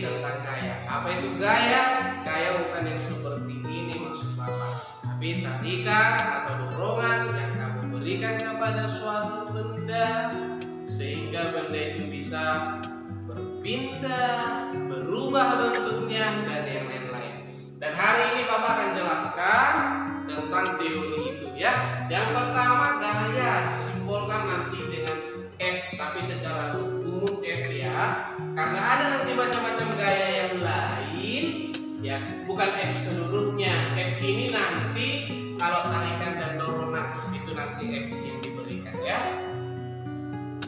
tentang gaya. Apa itu gaya? Gaya bukan yang seperti ini maksud Bapak, tapi tarikan atau dorongan yang kamu berikan kepada suatu benda sehingga benda itu bisa berpindah, berubah bentuknya dan yang lain-lain. Dan hari ini Bapak akan jelaskan tentang teori itu ya. Yang pertama, gaya disimbolkan nanti dengan F, tapi secara umum F ya. Karena ada nanti macam-macam gaya yang lain ya, bukan F seluruhnya. F ini nanti kalau tarikan dan dorongan itu nanti F yang diberikan ya.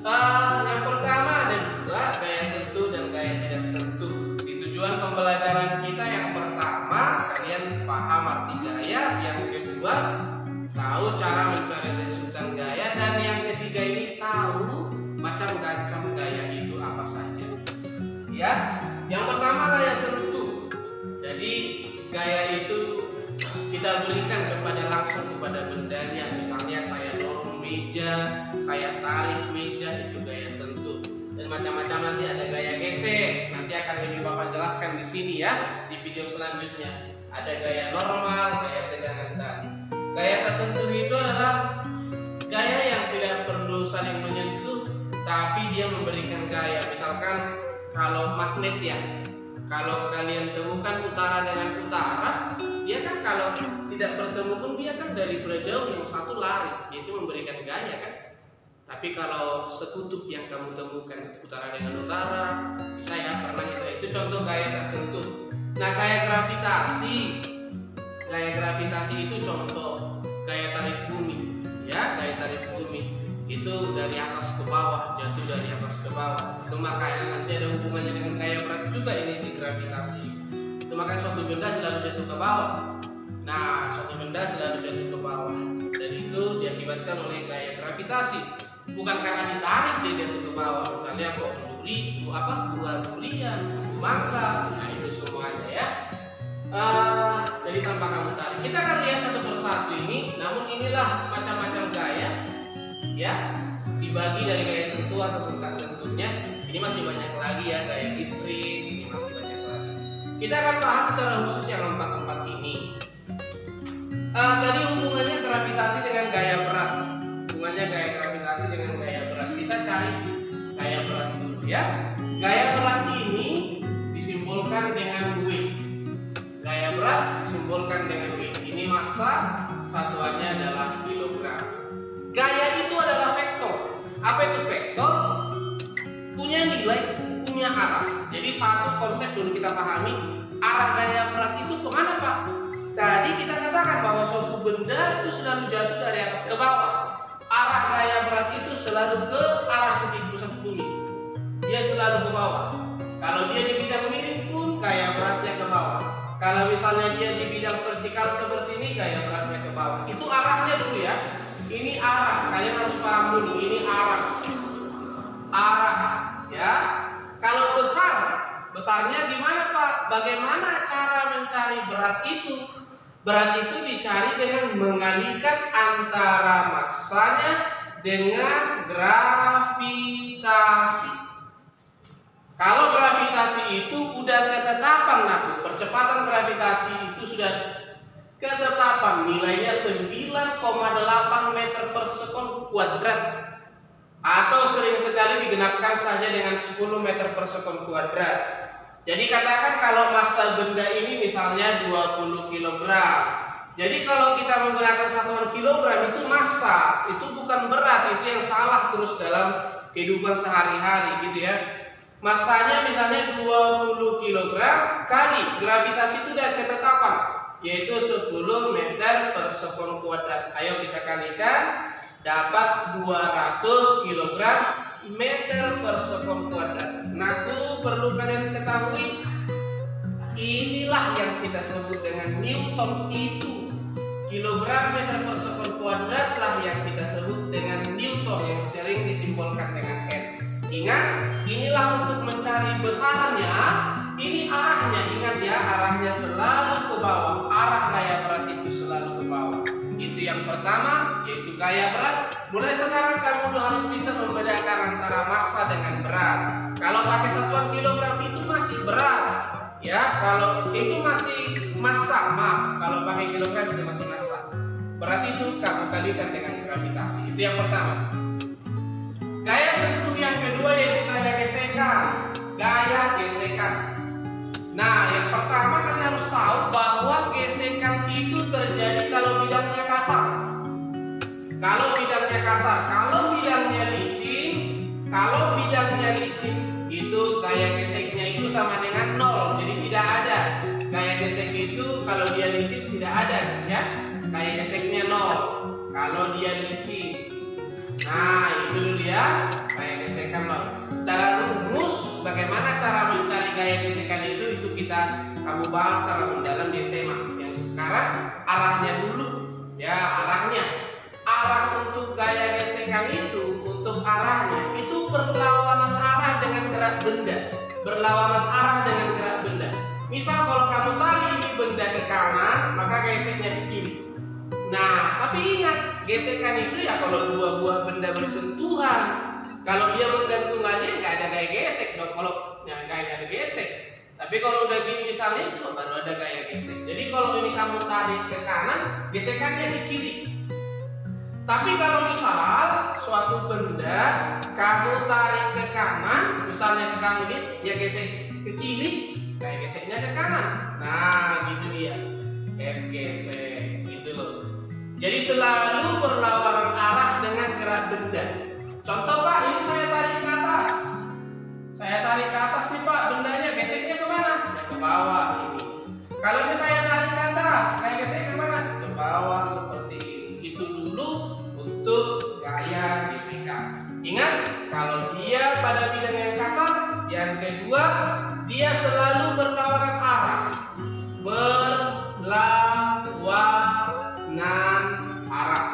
Yang pertama ada dua, gaya sentuh dan gaya tidak sentuh. Di tujuan pembelajaran kita yang pertama kalian paham arti gaya, yang kedua tahu cara mencari resultan gaya, dan yang ketiga ini tahu macam-macam gaya itu apa saja. Ya, yang pertama gaya sentuh. Jadi gaya itu kita berikan langsung kepada bendanya. Misalnya saya dorong meja, saya tarik meja, itu gaya sentuh. Dan macam-macam nanti ada gaya gesek. Nanti akan lebih Bapak jelaskan di sini ya, di video selanjutnya. Ada gaya normal, gaya tegangan tali. Gaya tersentuh itu adalah gaya yang tidak perlu saling menyentuh, tapi dia memberikan gaya. Misalkan kalau magnet ya, kalau kalian temukan utara dengan utara, dia kan kalau tidak bertemu pun dia kan dari jauh yang satu lari, itu memberikan gaya kan. Tapi kalau sekutub yang kamu temukan utara dengan utara, bisa ya, pernah itu contoh gaya tersentuh. Nah, gaya gravitasi itu contoh gaya tarik bumi ya. Gaya tarik bumi itu dari atas ke bawah, jatuh dari atas ke bawah. Itu makanya nanti ada hubungannya dengan gaya berat juga ini si gravitasi. Itu makanya suatu benda selalu jatuh ke bawah. Nah, suatu benda selalu jatuh ke bawah, dan itu diakibatkan oleh gaya gravitasi. Bukan karena ditarik dia jatuh ke bawah. Misalnya kok buah durian, mangga, nah itu semuanya ya. Jadi tanpa kamu tarik. Kita akan lihat satu persatu ini. Namun inilah macam-macam gaya ya, dibagi dari gaya sentuh atau tak sentuhnya. Ini masih banyak lagi ya, gaya listrik ini masih banyak lagi. Kita akan bahas secara khusus yang empat ini. Tadi hubungannya gravitasi dengan gaya berat. Hubungannya gaya gravitasi dengan gaya berat. Kita cari gaya berat dulu ya. Gaya berat ini disimbolkan dengan W. Gaya berat disimbolkan dengan W. Ini massa, satuannya adalah kilogram. Gaya itu adalah vektor. Apa itu vektor? Punya nilai, punya arah. Jadi satu konsep dulu kita pahami, arah gaya berat itu kemana Pak? Tadi kita katakan bahwa suatu benda itu selalu jatuh dari atas ke bawah. Arah gaya berat itu selalu ke arah titik pusat bumi. Dia selalu ke bawah. Kalau dia di bidang miring pun gaya beratnya ke bawah. Kalau misalnya dia di bidang vertikal seperti ini, gaya beratnya ke bawah. Itu arahnya dulu ya. Ini arah, kalian harus paham dulu. Ini arah ya. Kalau besarnya gimana Pak? Bagaimana cara mencari berat itu? Berat itu dicari dengan mengalihkan antara massanya dengan gravitasi. Kalau gravitasi itu udah ketetapan, nah percepatan gravitasi itu sudah ketetapan, nilainya 9,8 meter per sekon kuadrat, atau sering sekali digenapkan saja dengan 10 meter per sekon kuadrat. Jadi katakan kalau massa benda ini misalnya 20 kg. Jadi kalau kita menggunakan satuan kilogram itu massa, itu bukan berat, itu yang salah terus dalam kehidupan sehari-hari gitu ya. Massanya misalnya 20 kg kali gravitasi itu dari ketetapan, yaitu 10 meter per sekon kuadrat. Ayo kita kalikan, dapat 200 kg meter per sekon kuadrat. Nah, perlu kalian ketahui, inilah yang kita sebut dengan Newton. Itu kilogram meter per sekon kuadrat lah yang kita sebut dengan Newton, yang sering disimbolkan dengan N. Ingat, inilah untuk mencari besarnya. Ini arahnya, ingat ya, arahnya selalu ke bawah. Arah gaya berat itu selalu ke bawah. Itu yang pertama, yaitu gaya berat. Mulai sekarang kamu harus bisa membedakan antara massa dengan berat. Kalau pakai satuan kilogram itu masih berat, ya. Kalau itu masih massa, maaf. Kalau pakai kilogram itu masih massa. Berarti itu kamu kalikan dengan gravitasi. Itu yang pertama. Gaya sentuh yang kedua yaitu gaya gesekan. Gaya gesekan. Nah, yang pertama kan harus tahu bahwa gesekan itu terjadi kalau bidangnya kasar. Kalau bidangnya kasar, kalau bidangnya licin, itu gaya geseknya itu sama dengan 0. Jadi tidak ada. Gaya gesek itu kalau dia licin tidak ada, ya. Gaya geseknya 0 kalau dia licin. Nah, itu dulu ya, gaya gesekan 0. Secara rumus bagaimana cara mencari gaya gesekan itu kamu bahas secara mendalam di SMA. Yang sekarang arahnya dulu, ya, arah untuk gaya gesekan itu, untuk arahnya itu berlawanan arah dengan gerak benda. Misal kalau kamu tarik ini benda ke kanan, maka geseknya ke kiri. Nah, tapi ingat, gesekan itu ya kalau dua buah benda bersentuhan. Kalau dia menggantung aja nggak ada gaya gesek dong. Kalau nggak ada gesek. Tapi kalau udah gini misalnya itu baru ada gaya gesek. Jadi kalau ini kamu tarik ke kanan, gesekannya di kiri. Tapi kalau misal suatu benda kamu tarik ke kanan, misalnya ke kanan ini, dia gesek ke kiri, gaya geseknya ke kanan. Nah, gitu dia. F gesek, gitu loh. Jadi selalu berlawanan arah dengan gerak benda. Contoh Pak, ini saya tarik ke atas. Nih Pak, bendanya geseknya kemana? Ya, ke bawah ini. Kalau ini saya tarik ke atas, kayak geseknya kemana? Ke bawah seperti ini. Itu dulu untuk gaya gesekan. Ingat, kalau dia pada bidang yang kasar, yang kedua dia selalu berlawanan arah.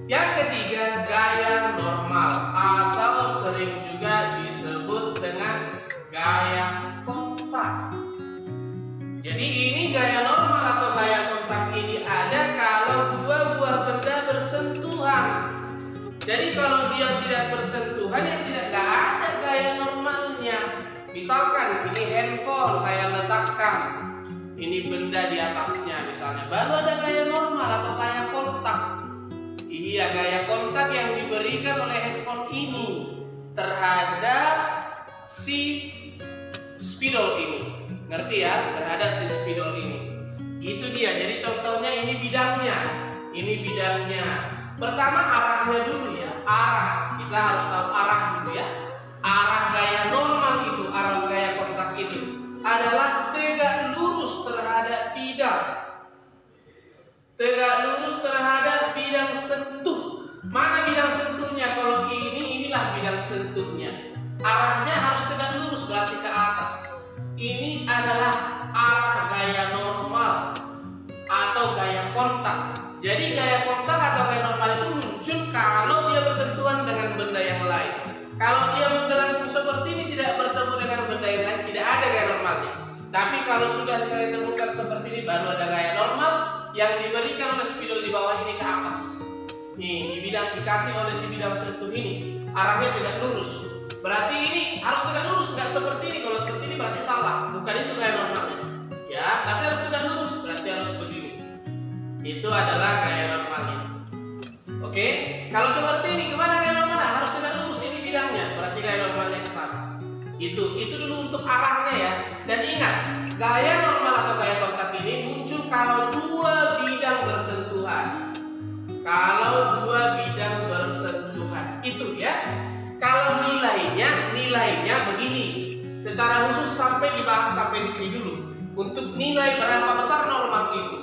Yang ketiga, gaya normal atau sering juga disebut dengan gaya kontak. Jadi ini gaya normal atau gaya kontak ini ada kalau dua buah benda bersentuhan. Jadi kalau dia tidak bersentuhan ya tidak ada gaya normalnya. Misalkan ini handphone saya letakkan, ini benda di atasnya misalnya, baru ada gaya normal atau gaya kontak. Iya, gaya kontak yang diberikan oleh handphone ini terhadap si spidol ini. Ngerti ya? Terhadap si spidol ini. Itu dia. Jadi contohnya ini bidangnya. Pertama arahnya dulu ya. Arah. Kita harus tahu arah dulu ya. Arah gaya normal itu, arah gaya kontak itu adalah tegak lurus terhadap bidang. Tegak lurus terhadap bidang sentuh. Mana bidang sentuhnya? Kalau inilah bidang sentuhnya. Arahnya harus tegak lurus, berarti ke atas. Ini adalah arah gaya normal atau gaya kontak. Jadi gaya kontak atau gaya normal itu muncul kalau dia bersentuhan dengan benda yang lain. Kalau dia menggelantung seperti ini tidak bertemu dengan benda yang lain, tidak ada gaya normalnya. Tapi kalau sudah kita temukan seperti ini, baru ada gaya normal yang diberikan oleh spidol di bawah ini ke atas. Nih, dikasih oleh si bidang sentuh ini, arahnya tegak lurus. Berarti ini harus tegak lurus, nggak seperti ini. Kalau seperti ini berarti salah, bukan itu gaya normalnya. Ya, tapi harus tegak lurus, berarti harus begini. Itu adalah gaya normalnya. Oke, kalau seperti ini gimana gaya normalnya? Harus tegak lurus, ini bidangnya, berarti gaya normalnya ke sana. Itu dulu untuk arahnya ya. Dan ingat, gaya normal atau gaya kontak ini muncul kalau dua bidang bersentuhan. Itu ya. Kalau nilainya begini. Secara khusus sampai dibahas sampai di sini dulu. Untuk nilai berapa besar normal itu.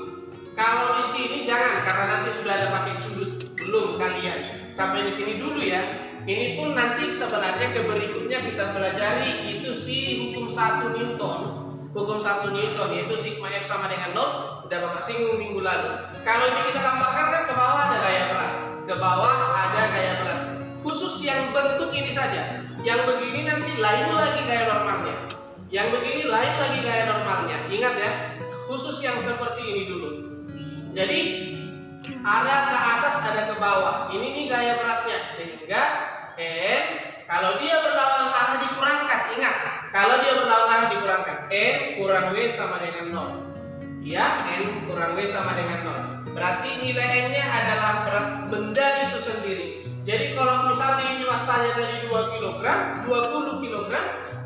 Kalau di sini jangan, karena nanti sudah ada pakai sudut belum kalian. Sampai di sini dulu ya. Ini pun nanti sebenarnya ke berikutnya kita pelajari itu si hukum 1 Newton. Hukum 1 Newton yaitu sigma F sama dengan 0. Udah Bapak singgung minggu lalu. Kalau ini kita gambarkan kan ke bawah ada gaya berat. Ke bawah ada gaya berat. Khusus yang bentuk ini saja. Yang begini nanti lain lagi gaya normalnya. Yang begini lain lagi gaya normalnya. Ingat ya. Khusus yang seperti ini dulu. Jadi ada ke atas ada ke bawah. Ini nih gaya beratnya. Sehingga N kalau dia berlawanan arah N kurang W sama dengan 0. Ya, N kurang W sama dengan 0. Berarti nilai N-nya adalah berat benda itu sendiri. Jadi kalau misalnya ini masanya dari 2 kg, 20 kg,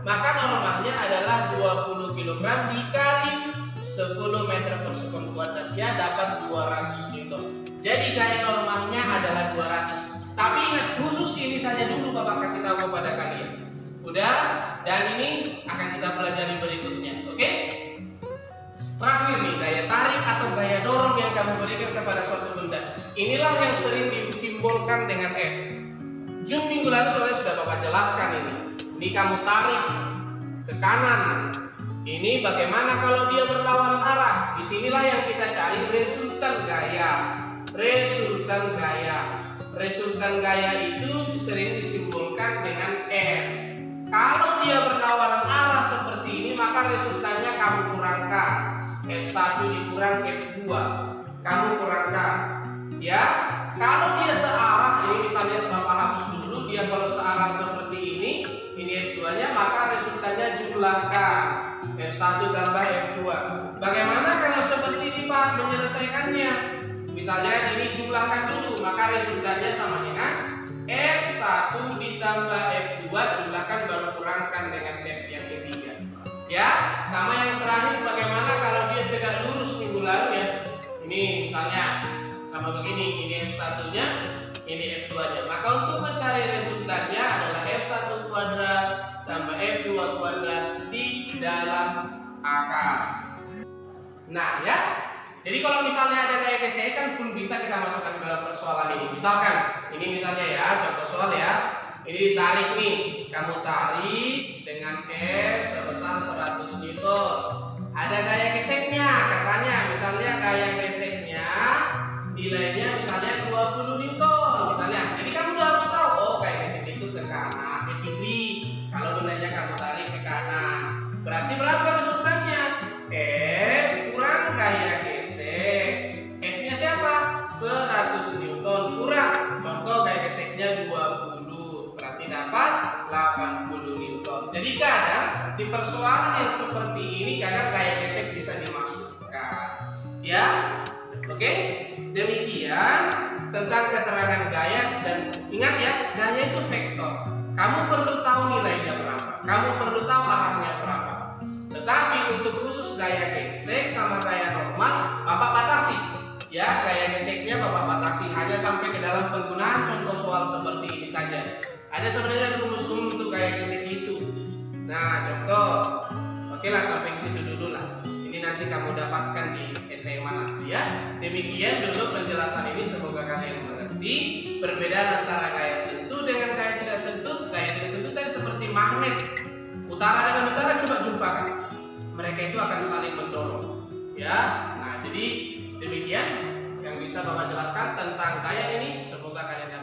maka normalnya adalah 20 kg dikali 10 meter per sekon kuadrat, ya dapat 200 Newton. Jadi gaya normalnya adalah 200. Tapi ingat, khusus ini saja dulu Bapak kasih tahu kepada kalian. Udah, dan ini akan kita pelajari berikutnya, oke? Terakhir nih, daya tarik atau gaya dorong yang kamu berikan kepada suatu benda. Inilah yang sering disimbolkan dengan F. Jum minggu lalu soalnya sudah Bapak jelaskan ini. Ini kamu tarik ke kanan. Ini bagaimana kalau dia berlawanan arah? Disinilah yang kita cari resultan gaya. Resultan gaya. Resultan gaya itu sering disimbolkan dengan F. Kalau dia berlawanan arah seperti ini, maka resultannya kamu kurangkan. F1 dikurang F2. Kamu kurangkan. Ya. Kalau dia searah, ini misalnya Bapak hapus dulu, dia kalau searah seperti ini F2-nya, maka resultannya jumlahkan. F1 tambah F2. Bagaimana kalau seperti ini Pak menyelesaikannya? Misalnya ini jumlahkan dulu, maka resultannya sama dengan F1 ditambah F2, jumlahkan baru kurangkan dengan F yang ketiga. Ya, sama yang terakhir bagaimana kalau dia tegak lurus minggu lalu ya. Ini misalnya sama begini, ini F1-nya, ini F2-nya. Maka untuk mencari resultannya adalah F1 kuadrat tambah F2 kuadrat di dalam akar. Nah ya, jadi kalau misalnya ada gaya gesekan pun bisa kita masukkan ke dalam persoalan ini. Misalkan, ini misalnya ya, contoh soal ya. Ini ditarik nih, kamu tarik dengan F sebesar 100 Newton. Ada gaya geseknya, katanya misalnya gaya geseknya nilainya misalnya 20 Newton misalnya. Jadi kamu udah harus tahu, oh gaya gesek itu ke kanan, ke kiri. Kalau bendanya kamu tarik ke kanan, berarti berapa resultannya? F kurang gaya gesek. F-nya siapa? 100 Newton kurang. Contoh gaya geseknya 20, berarti dapat 80 Newton. Jadi kadang di persoalan yang seperti ini kadang gaya gesek bisa dimasukkan. Ya, oke? Demikian tentang keterangan gaya, dan ingat ya, gaya itu vektor. Kamu perlu tahu nilainya berapa, kamu perlu tahu arahnya berapa. Tetapi untuk khusus gaya gesek sama gaya normal, Bapak batasi. Ya, gaya geseknya Bapak batasi hanya sampai ke dalam penggunaan contoh soal seperti ini saja. Ada sebenarnya rumus umum untuk gaya gesek itu. Nah, contoh, oke lah sampai ke situ dulu lah. Ini nanti kamu dapatkan di SMA nanti ya. Demikian dulu penjelasan ini, semoga kalian mengerti perbedaan antara gaya sentuh dengan gaya tidak sentuh. Gaya tidak sentuh tadi seperti magnet. Utara dengan utara coba jumpakan. Mereka itu akan saling mendorong. Ya. Nah, jadi demikian yang bisa Bapak jelaskan tentang gaya ini. Semoga kalian